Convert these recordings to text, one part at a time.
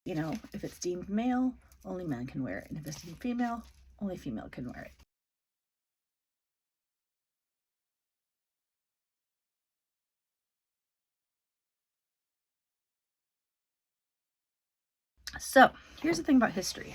You know, if it's deemed male, only men can wear it. And if it's deemed female, only female can wear it. So here's the thing about history.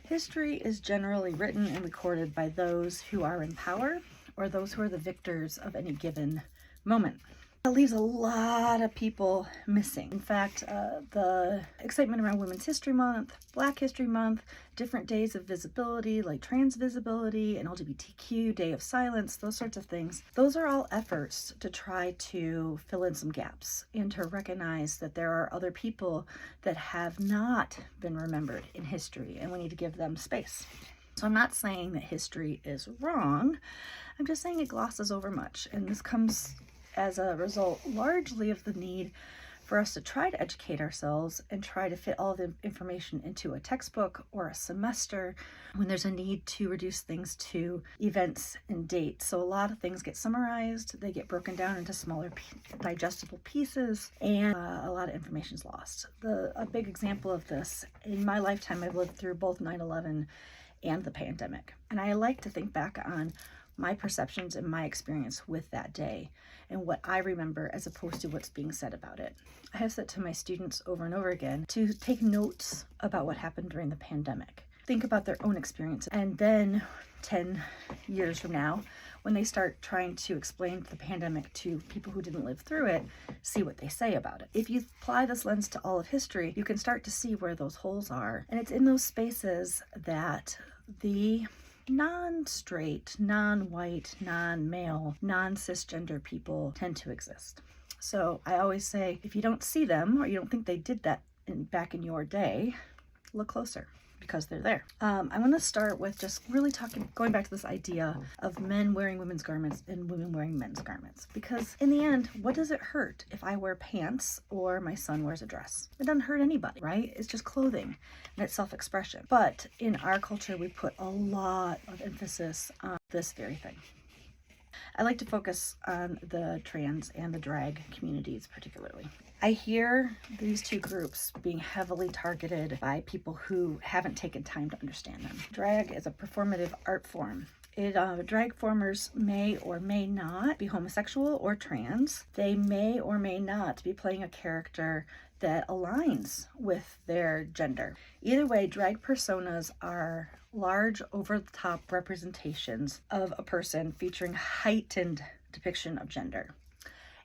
History is generally written and recorded by those who are in power or those who are the victors of any given moment. That leaves a lot of people missing. In fact, the excitement around Women's History Month, Black History Month, different days of visibility like trans visibility and LGBTQ Day of Silence, those sorts of things, those are all efforts to try to fill in some gaps and to recognize that there are other people that have not been remembered in history, and we need to give them space. So I'm not saying that history is wrong. I'm just saying it glosses over much, and this comes as a result largely of the need for us to try to educate ourselves and try to fit all the information into a textbook or a semester when there's a need to reduce things to events and dates. So a lot of things get summarized, they get broken down into smaller digestible pieces, and a lot of information is lost. A big example of this, in my lifetime, I've lived through both 9/11 and the pandemic. And I like to think back on my perceptions and my experience with that day and what I remember as opposed to what's being said about it. I have said to my students over and over again to take notes about what happened during the pandemic. Think about their own experience, and then 10 years from now, when they start trying to explain the pandemic to people who didn't live through it, see what they say about it. If you apply this lens to all of history, you can start to see where those holes are. And it's in those spaces that the non-straight, non-white, non-male, non-cisgender people tend to exist. So I always say, if you don't see them or you don't think they did that back in your day, look closer, because they're there. I'm going to start with just really going back to this idea of men wearing women's garments and women wearing men's garments. Because in the end, what does it hurt if I wear pants or my son wears a dress? It doesn't hurt anybody, right? It's just clothing and it's self-expression. But in our culture, we put a lot of emphasis on this very thing. I like to focus on the trans and the drag communities particularly. I hear these two groups being heavily targeted by people who haven't taken time to understand them. Drag is a performative art form. Drag performers may or may not be homosexual or trans. They may or may not be playing a character that aligns with their gender. Either way, drag personas are large, over-the-top representations of a person featuring heightened depiction of gender.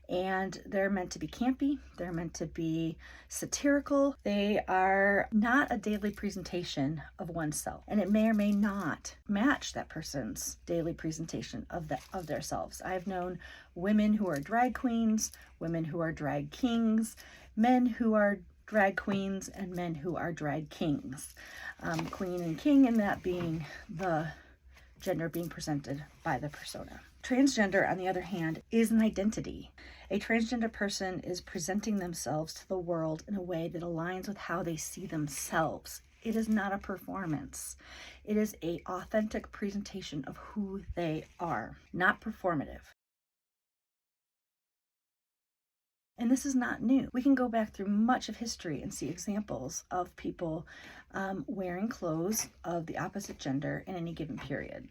And they're meant to be campy, they're meant to be satirical, they are not a daily presentation of oneself, and it may or may not match that person's daily presentation of their selves. I've known women who are drag queens, women who are drag kings, men who are drag queens, and men who are drag kings. Queen and king, and that being the gender being presented by the persona. Transgender, on the other hand, is an identity. A transgender person is presenting themselves to the world in a way that aligns with how they see themselves. It is not a performance. It is an authentic presentation of who they are, not performative. And this is not new. We can go back through much of history and see examples of people wearing clothes of the opposite gender in any given period.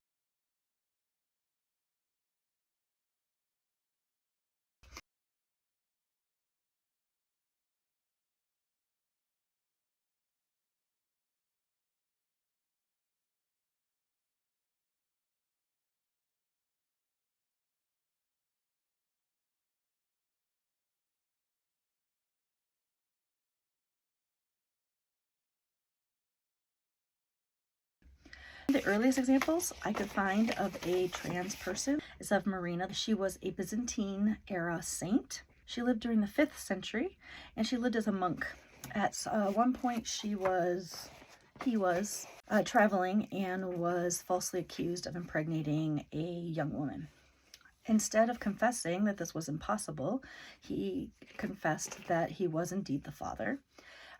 The earliest examples I could find of a trans person is of Marina. She was a Byzantine era saint. She lived during the 5th century, and she lived as a monk. At one point, he was traveling and was falsely accused of impregnating a young woman. Instead of confessing that this was impossible, he confessed that he was indeed the father.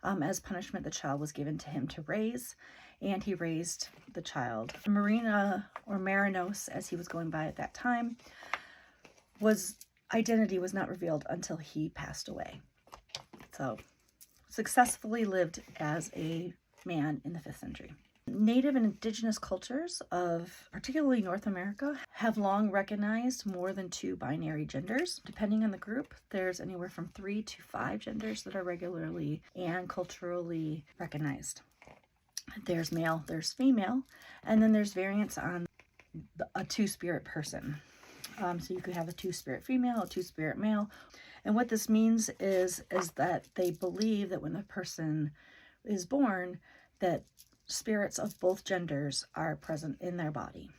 As punishment, the child was given to him to raise, and he raised the child. Marina, or Marinos, as he was going by at that time, identity was not revealed until he passed away. So successfully lived as a man in the 5th century. Native and indigenous cultures of particularly North America have long recognized more than 2 binary genders. Depending on the group, there's anywhere from 3 to 5 genders that are regularly and culturally recognized. There's male, there's female, and then there's variants on a 2-spirit person. So you could have a 2-spirit female, a 2-spirit male. And what this means is that they believe that when the person is born, that spirits of both genders are present in their body.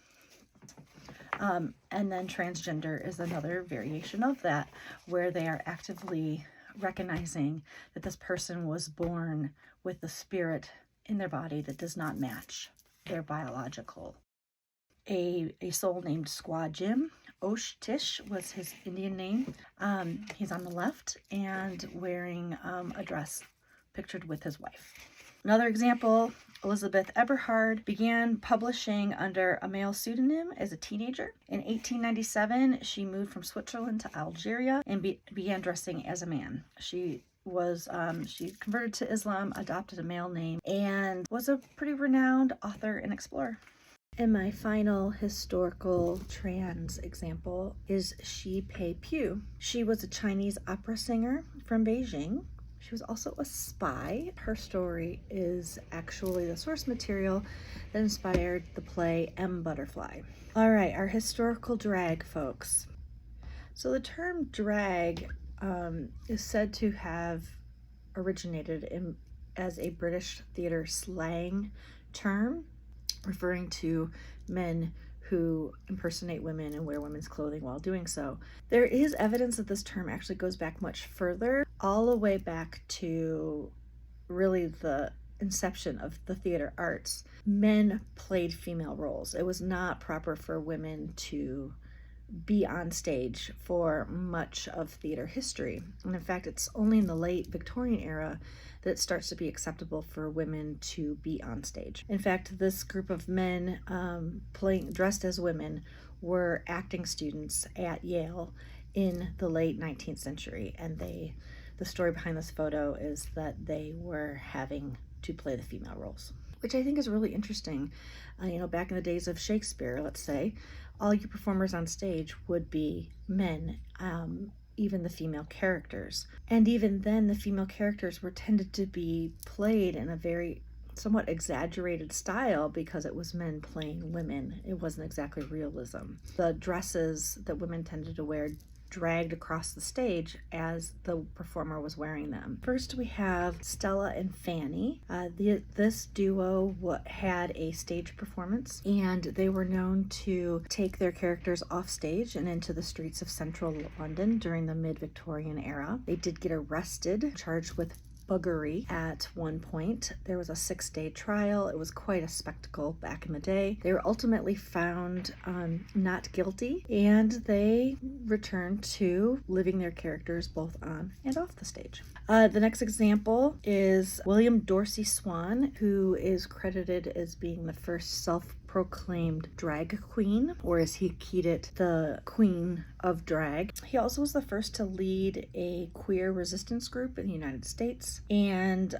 And then transgender is another variation of that, where they are actively recognizing that this person was born with the spirit in their body that does not match their biological. A soul named Squaw Jim, Osh Tish was his Indian name. He's on the left and wearing a dress pictured with his wife. Another example, Elizabeth Eberhard began publishing under a male pseudonym as a teenager. In 1897, she moved from Switzerland to Algeria and began dressing as a man. She converted to Islam, adopted a male name, and was a pretty renowned author and explorer. And my final historical trans example is Shi Pei Pu. She was a Chinese opera singer from Beijing. She was also a spy. Her story is actually the source material that inspired the play M. Butterfly. All right, our historical drag, folks. So the term drag is said to have originated as a British theater slang term, referring to men who impersonate women and wear women's clothing while doing so. There is evidence that this term actually goes back much further, all the way back to really the inception of the theater arts. Men played female roles. It was not proper for women to be on stage for much of theater history. And in fact, it's only in the late Victorian era that it starts to be acceptable for women to be on stage. In fact, this group of men dressed as women were acting students at Yale in the late 19th century. And the story behind this photo is that they were having to play the female roles, which I think is really interesting. Back in the days of Shakespeare, let's say, all your performers on stage would be men, even the female characters. And even then, the female characters were tended to be played in a very somewhat exaggerated style because it was men playing women. It wasn't exactly realism. The dresses that women tended to wear dragged across the stage as the performer was wearing them. First, we have Stella and Fanny. This duo had a stage performance, and they were known to take their characters off stage and into the streets of central London during the mid-Victorian era. They did get arrested, charged with buggery at one point. There was a 6-day trial. It was quite a spectacle back in the day. They were ultimately found not guilty, and they returned to living their characters both on and off the stage. The next example is William Dorsey Swan, who is credited as being the first self-proclaimed drag queen, or as he keyed it, the queen of drag. He also was the first to lead a queer resistance group in the United States, and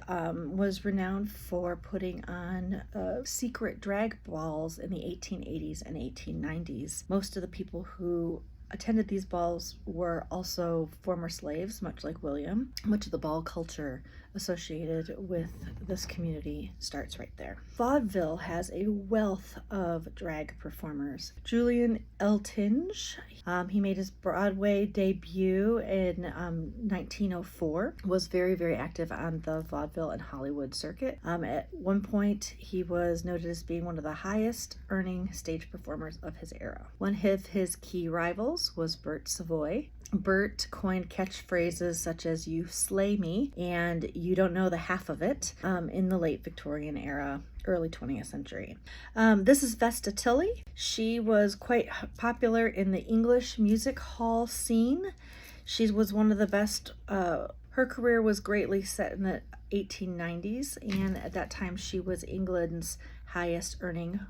was renowned for putting on secret drag balls in the 1880s and 1890s. Most of the people who attended these balls were also former slaves, much like William. Much of the ball culture associated with this community starts right there. Vaudeville has a wealth of drag performers. Julian Eltinge, he made his Broadway debut in 1904, was very, very active on the vaudeville and Hollywood circuit. At one point, he was noted as being one of the highest earning stage performers of his era. One of his key rivals was Bert Savoy. Bert coined catchphrases such as "you slay me" and "you don't know the half of it" in the late Victorian era, early 20th century. This is Vesta Tilley. She was quite popular in the English music hall scene. She was one of the best. Her career was greatly set in the 1890s, and at that time she was England's highest earning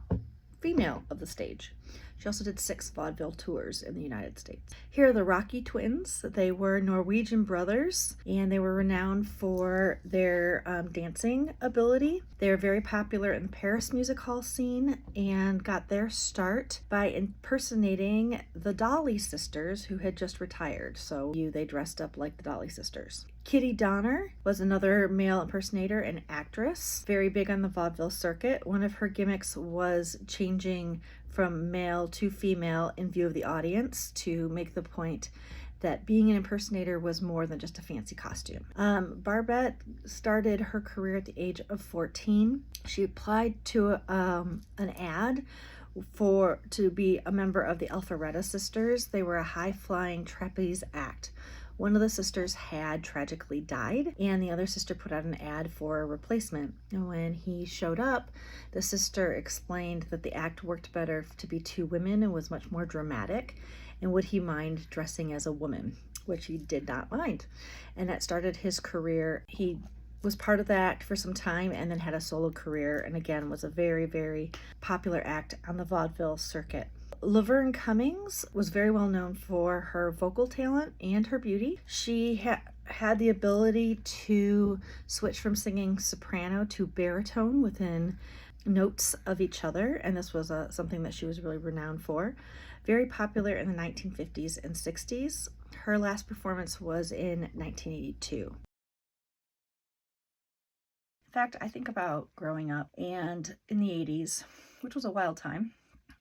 female of the stage. She also did 6 vaudeville tours in the United States. Here are the Rocky twins. They were Norwegian brothers, and they were renowned for their dancing ability. They were very popular in the Paris music hall scene and got their start by impersonating the Dolly sisters, who had just retired. So they dressed up like the Dolly sisters. Kitty Donner was another male impersonator and actress, very big on the vaudeville circuit. One of her gimmicks was changing from male to female in view of the audience to make the point that being an impersonator was more than just a fancy costume. Barbette started her career at the age of 14. She applied to an ad to be a member of the Alpharetta sisters. They were a high-flying trapeze act. One of the sisters had tragically died, and the other sister put out an ad for a replacement. And when he showed up, the sister explained that the act worked better to be 2 women and was much more dramatic, and would he mind dressing as a woman, which he did not mind. And that started his career. He was part of the act for some time and then had a solo career, and again was a very, very popular act on the vaudeville circuit. Laverne Cummings was very well known for her vocal talent and her beauty. She had the ability to switch from singing soprano to baritone within notes of each other, and this was something that she was really renowned for. Very popular in the 1950s and 60s. Her last performance was in 1982. In fact, I think about growing up and in the 80s, which was a wild time,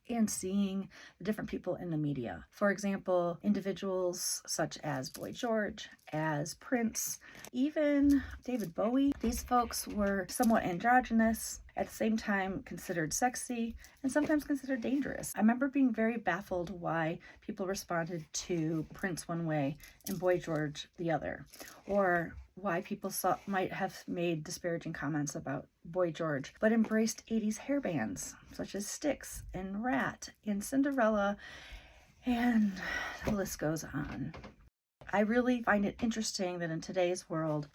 and seeing the different people in the media. For example, individuals such as Boy George, as Prince, even David Bowie. These folks were somewhat androgynous, at the same time considered sexy, and sometimes considered dangerous. I remember being very baffled why people responded to Prince one way and Boy George the other, or why people might have made disparaging comments about Boy George, but embraced 80s hair bands such as Styx and Rat and Cinderella, and the list goes on. I really find it interesting that in today's world,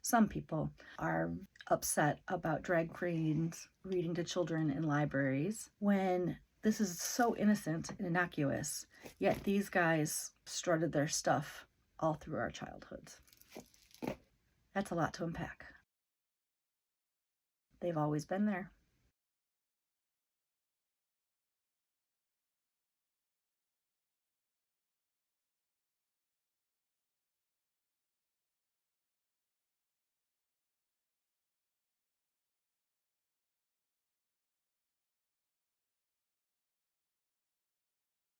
some people are upset about drag queens reading to children in libraries when this is so innocent and innocuous, yet these guys strutted their stuff all through our childhoods. That's a lot to unpack. They've always been there.